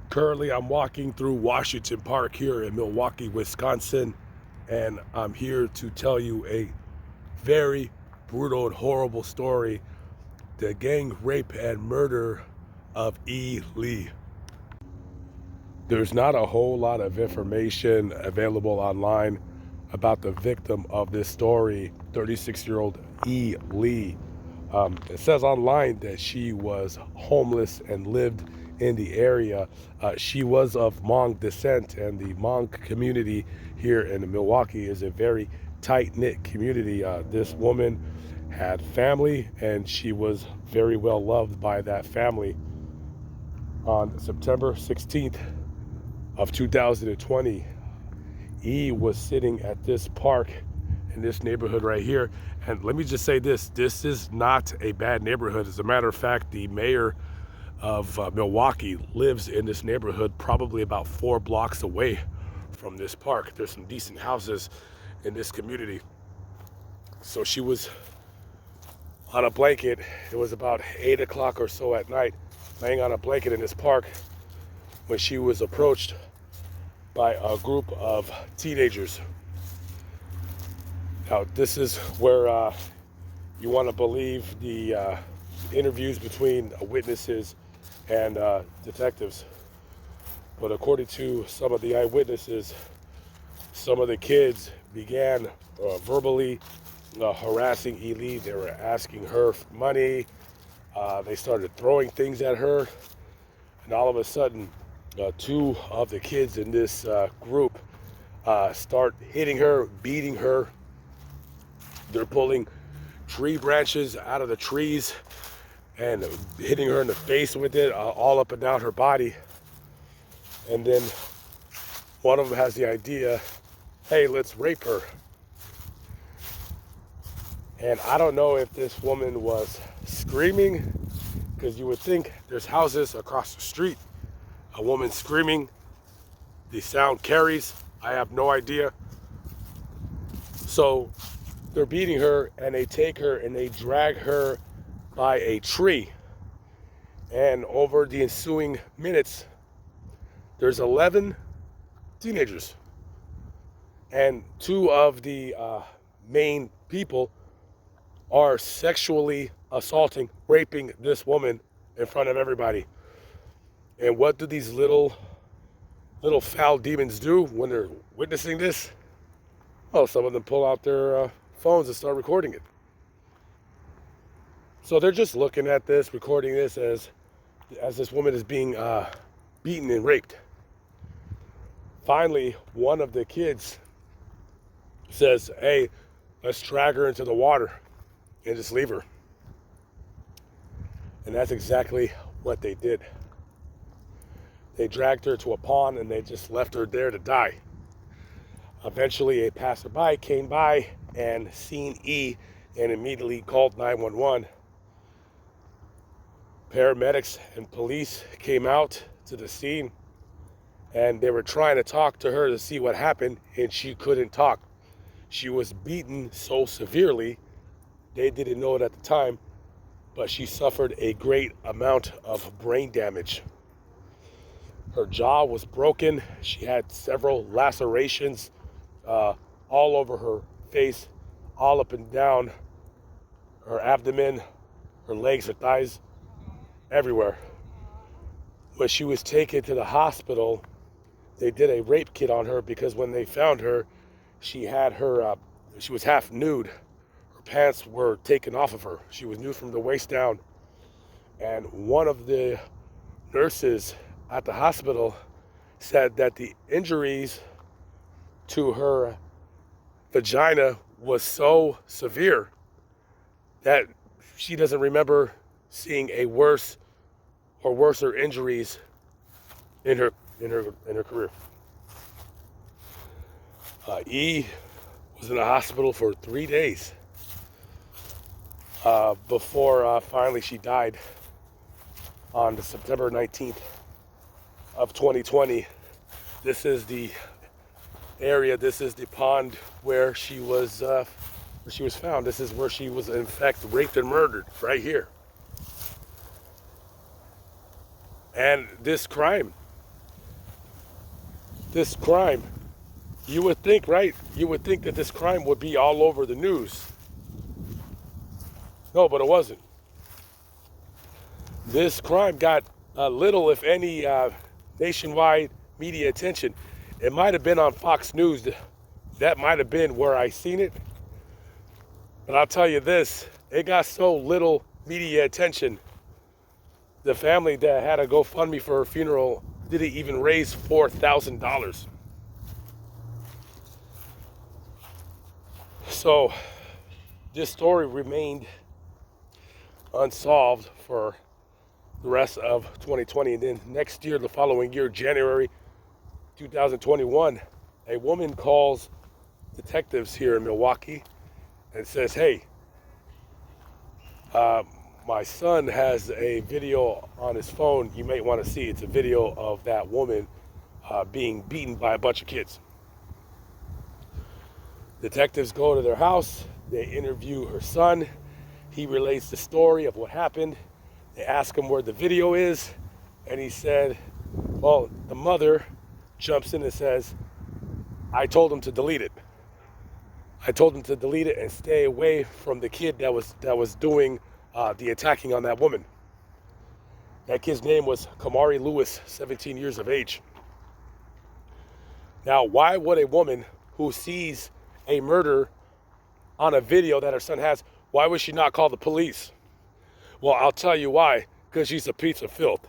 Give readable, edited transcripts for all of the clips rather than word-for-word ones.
Currently, I'm walking through Washington Park here in Milwaukee, Wisconsin, and I'm here to tell you a very brutal and horrible story: the gang rape and murder of E. Lee. There's not a whole lot of information available online about the victim of this story, 36-year-old E. Lee. It says online that she was homeless and lived in the area. She was of Hmong descent, and the Hmong community here in Milwaukee is a very tight-knit community. This woman had family, and she was very well loved by that family. On September 16th of 2020, E was sitting at this park in this neighborhood right here. And let me just say this is not a bad neighborhood. As a matter of fact, the mayor of Milwaukee lives in this neighborhood, probably about 4 blocks away from this park. There's some decent houses in this community. So she was on a blanket. It was about 8 o'clock or so at night, laying on a blanket in this park, when she was approached by a group of teenagers. Now, this is where you want to believe the interviews between witnesses and detectives. But according to some of the eyewitnesses, some of the kids began verbally harassing E. Lee. They were asking her for money. They started throwing things at her. And all of a sudden, 2 of the kids in this group start hitting her, beating her. They're pulling tree branches out of the trees and hitting her in the face with it, all up and down her body. And then one of them has the idea, hey, let's rape her. And I don't know if this woman was screaming, because you would think there's houses across the street. A woman screaming, the sound carries. I have no idea. So they're beating her, and they take her and they drag her by a tree. And over the ensuing minutes, there's 11 teenagers. And 2 of the main people are sexually assaulting, raping this woman in front of everybody. And what do these little foul demons do when they're witnessing this? Well, some of them pull out their phones and start recording it. So they're just looking at this, recording this as this woman is being beaten and raped. Finally, one of the kids says, hey, let's drag her into the water and just leave her. And that's exactly what they did. They dragged her to a pond and they just left her there to die. Eventually, a passerby came by and seen E and immediately called 911. Paramedics and police came out to the scene, and they were trying to talk to her to see what happened, and she couldn't talk. She was beaten so severely, they didn't know it at the time, but she suffered a great amount of brain damage. Her jaw was broken. She had several lacerations all over her face, all up and down her abdomen, her legs, her thighs, everywhere. When she was taken to the hospital, they did a rape kit on her, because when they found her, she was half nude. Her pants were taken off of her. She was nude from the waist down. And one of the nurses at the hospital said that the injuries to her vagina was so severe that she doesn't remember seeing a worser injuries in her career. E was in the hospital for 3 days before finally she died on September 19th of 2020. This is the area, this is the pond where she was found. This is where she was in fact raped and murdered, right here. And this crime this crime, you would think, right? You would think that this crime would be all over the news. No, but it wasn't. This crime got little, if any, nationwide media attention. It might have been on Fox News. That might have been where I seen it. But I'll tell you this, it got so little media attention. The family that had a GoFundMe for her funeral didn't even raise $4,000. So this story remained unsolved for the rest of 2020. And then next year, the following year, January 2021, a woman calls detectives here in Milwaukee and says, hey, my son has a video on his phone you might want to see. It's a video of that woman being beaten by a bunch of kids. Detectives go to their house. They interview her son. He relates the story of what happened. They ask him where the video is, and he said, well, the mother jumps in and says, I told him to delete it. I told him to delete it and stay away from the kid that was doing the attacking on that woman. That kid's name was Kamari Lewis, 17 years of age. Now, why would a woman who sees a murder on a video that her son has, why would she not call the police? Well, I'll tell you why. Because she's a piece of filth.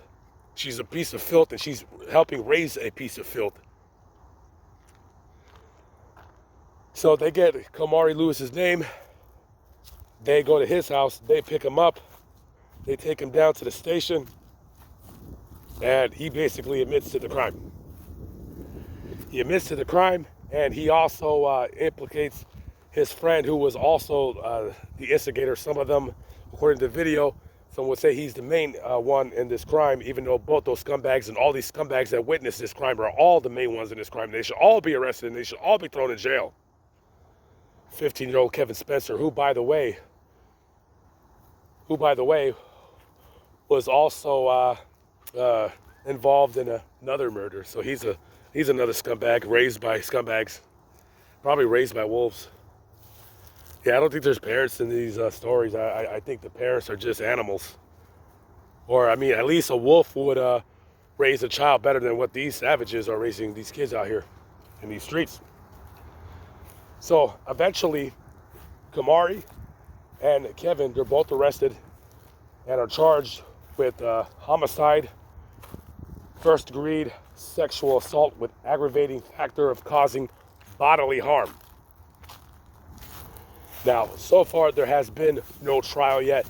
She's a piece of filth, and she's helping raise a piece of filth. So they get Kamari Lewis's name. They go to his house. They pick him up. They take him down to the station. And he basically admits to the crime. He admits to the crime, and he also implicates his friend, who was also the instigator. Some of them, according to the video, some would say he's the main one in this crime, even though both those scumbags and all these scumbags that witnessed this crime are all the main ones in this crime. They should all be arrested, and they should all be thrown in jail. 15-year-old Kevin Spencer, who by the way was also involved in another murder. So he's another scumbag, raised by scumbags, probably raised by wolves. Yeah, I don't think there's parents in these stories. I think the parents are just animals. Or, I mean, at least a wolf would raise a child better than what these savages are raising these kids out here in these streets. So, eventually, Kamari and Kevin, they're both arrested and are charged with homicide, first-degree sexual assault with aggravating factor of causing bodily harm. Now, so far, there has been no trial yet.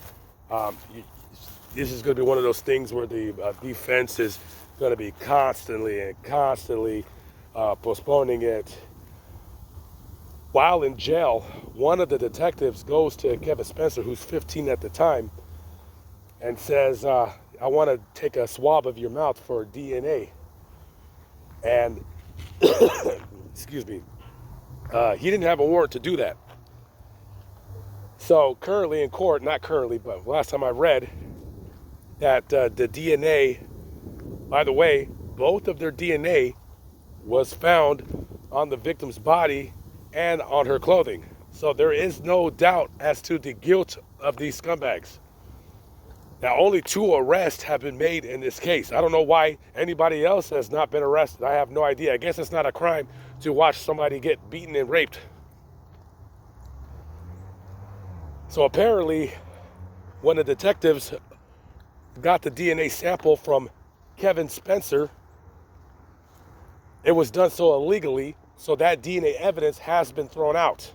This is going to be one of those things where the defense is going to be constantly postponing it. While in jail, one of the detectives goes to Kevin Spencer, who's 15 at the time, and says, I want to take a swab of your mouth for DNA. And, excuse me, he didn't have a warrant to do that. So currently in court, not currently, but last time I read that the DNA, by the way, both of their DNA was found on the victim's body and on her clothing. So there is no doubt as to the guilt of these scumbags. Now, only 2 arrests have been made in this case. I don't know why anybody else has not been arrested. I have no idea. I guess it's not a crime to watch somebody get beaten and raped. So apparently, when the detectives got the DNA sample from Kevin Spencer, it was done so illegally, so that DNA evidence has been thrown out.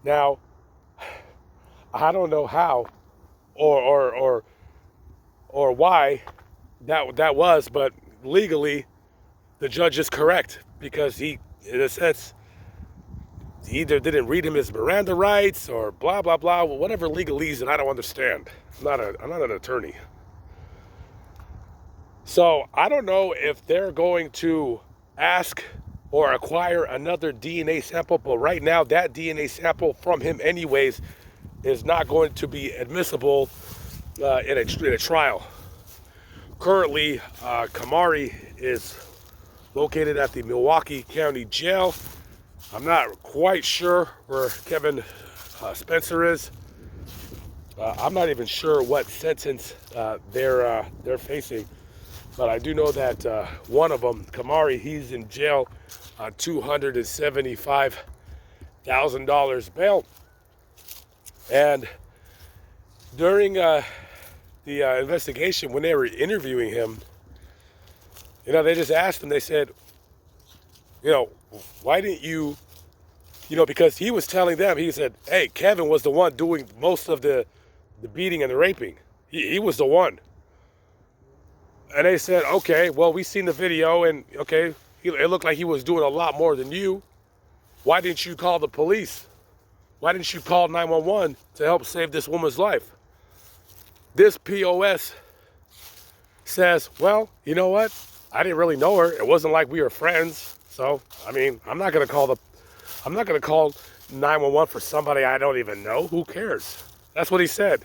Now, I don't know how or why that was, but legally, the judge is correct, because he, in a sense, he either didn't read him his Miranda rights or blah, blah, blah, whatever legalese that I don't understand. I'm not an attorney. So I don't know if they're going to ask or acquire another DNA sample, but right now that DNA sample from him anyways is not going to be admissible in a trial. Currently, Kamari is located at the Milwaukee County Jail. I'm not quite sure where Kevin Spencer is. I'm not even sure what sentence they're facing, but I do know that one of them, Kamari, he's in jail on $275,000 bail. And during the investigation, when they were interviewing him, they just asked him, they said, why didn't you, because he was telling them, he said, hey, Kevin was the one doing most of the beating and the raping. He was the one. And they said, okay, well, we seen the video, and okay, it looked like he was doing a lot more than you. Why didn't you call the police? Why didn't you call 911 to help save this woman's life? This POS says, well, you know what? I didn't really know her. It wasn't like we were friends. So, I mean, I'm not gonna call 911 for somebody I don't even know. Who cares? That's what he said.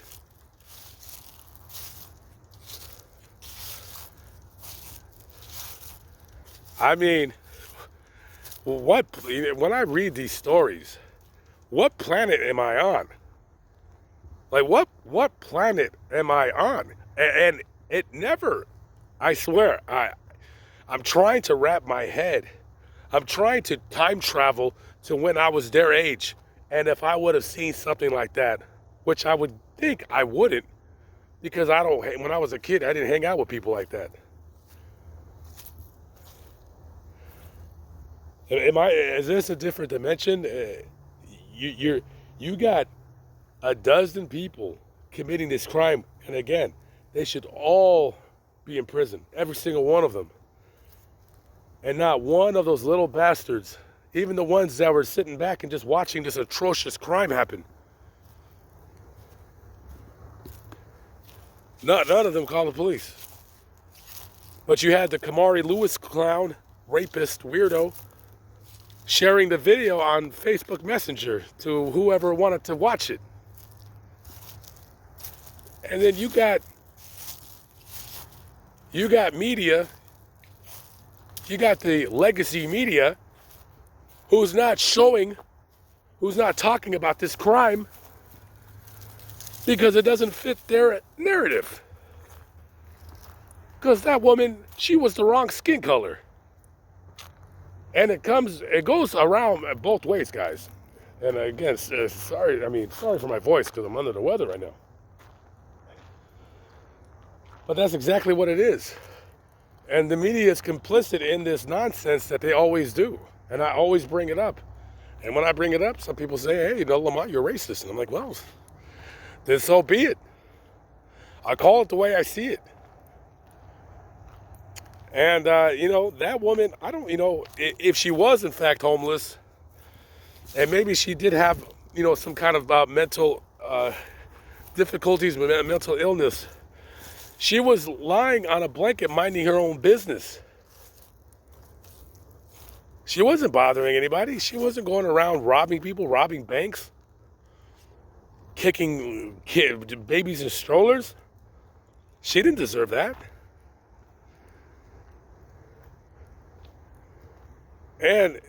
I mean, when I read these stories, what planet am I on? Like, what planet am I on? And it never, I swear, I'm trying to wrap my head. I'm trying to time travel to when I was their age. And if I would have seen something like that, which I would think I wouldn't, because when I was a kid, I didn't hang out with people like that. Is this a different dimension? You got a dozen people committing this crime, and again, they should all be in prison, every single one of them. And not one of those little bastards, even the ones that were sitting back and just watching this atrocious crime happen, none of them called the police. But you had the Kamari Lewis clown, rapist, weirdo, sharing the video on Facebook Messenger to whoever wanted to watch it. And then you got media, you got the legacy media who's not talking about this crime because it doesn't fit their narrative. Because that woman, she was the wrong skin color. And it goes around both ways, guys. And again, sorry for my voice because I'm under the weather right now. But that's exactly what it is. And the media is complicit in this nonsense that they always do. And I always bring it up. And when I bring it up, some people say, hey, Lamont, you're racist. And I'm like, well, then so be it. I call it the way I see it. And, that woman, I don't, if she was in fact homeless, and maybe she did have, some kind of mental difficulties, mental illness, she was lying on a blanket minding her own business. She wasn't bothering anybody. She wasn't going around robbing people, robbing banks, kicking babies in strollers. She didn't deserve that. And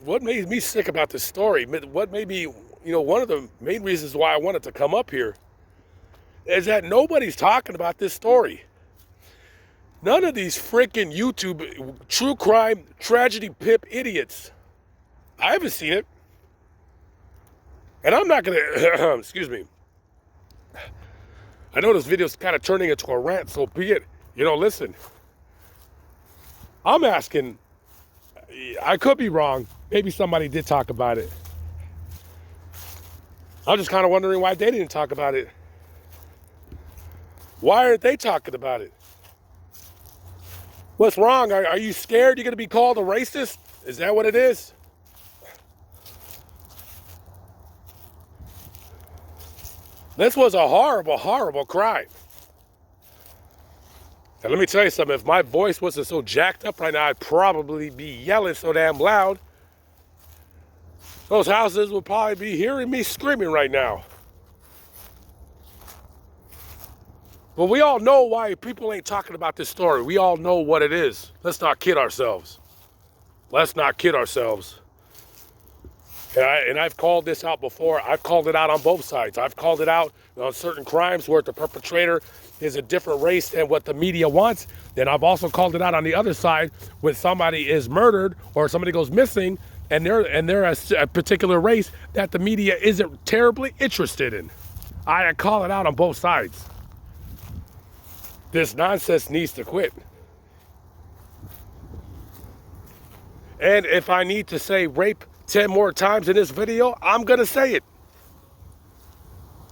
what made me sick about this story, what made me, one of the main reasons why I wanted to come up here is that nobody's talking about this story. None of these freaking YouTube true crime tragedy pip idiots. I haven't seen it. And I'm not going to, excuse me. I know this video's kind of turning into a rant, so be it. Listen. I'm asking, I could be wrong. Maybe somebody did talk about it. I'm just kind of wondering why they didn't talk about it. Why aren't they talking about it? What's wrong? Are you scared you're going to be called a racist? Is that what it is? This was a horrible, horrible crime. And let me tell you something, if my voice wasn't so jacked up right now, I'd probably be yelling so damn loud. Those houses would probably be hearing me screaming right now. But we all know why people ain't talking about this story. We all know what it is. Let's not kid ourselves. Let's not kid ourselves. And I've called this out before. I've called it out on both sides. I've called it out on certain crimes where the perpetrator is a different race than what the media wants. Then I've also called it out on the other side when somebody is murdered or somebody goes missing and they're a particular race that the media isn't terribly interested in. I call it out on both sides. This nonsense needs to quit. And if I need to say rape 10 more times in this video, I'm gonna say it.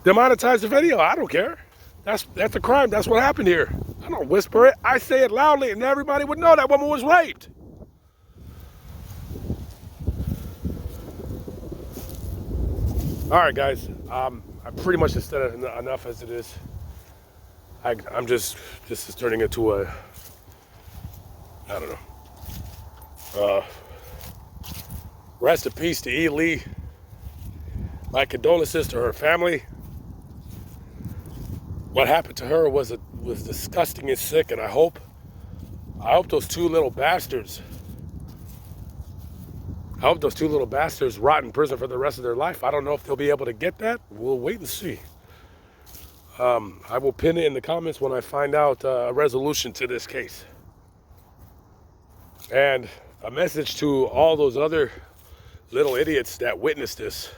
Demonetize the video, I don't care. That's a crime, that's what happened here. I don't whisper it, I say it loudly and everybody would know that woman was raped. All right, guys, I pretty much have said enough as it is. This is turning into a, I don't know. Rest in peace to E. Lee. My condolences to her family. What happened to her was disgusting and sick, and I hope those two little bastards, rot in prison for the rest of their life. I don't know if they'll be able to get that. We'll wait and see. I will pin it in the comments when I find out a resolution to this case. And a message to all those other little idiots that witnessed this.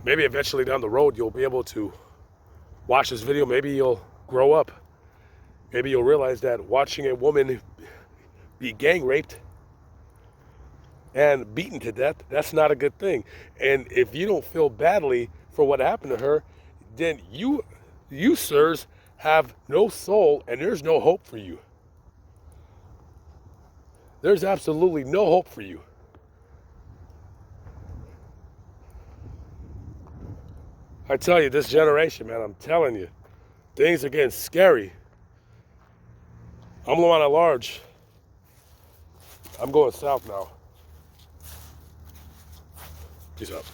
Maybe eventually down the road you'll be able to watch this video. Maybe you'll grow up. Maybe you'll realize that watching a woman be gang raped and beaten to death, that's not a good thing. And if you don't feel badly for what happened to her, then you sirs have no soul and there's no hope for you. There's absolutely no hope for you. I tell you, this generation, man, I'm telling you, things are getting scary. I'm Lamont at large. I'm going south now. Peace out.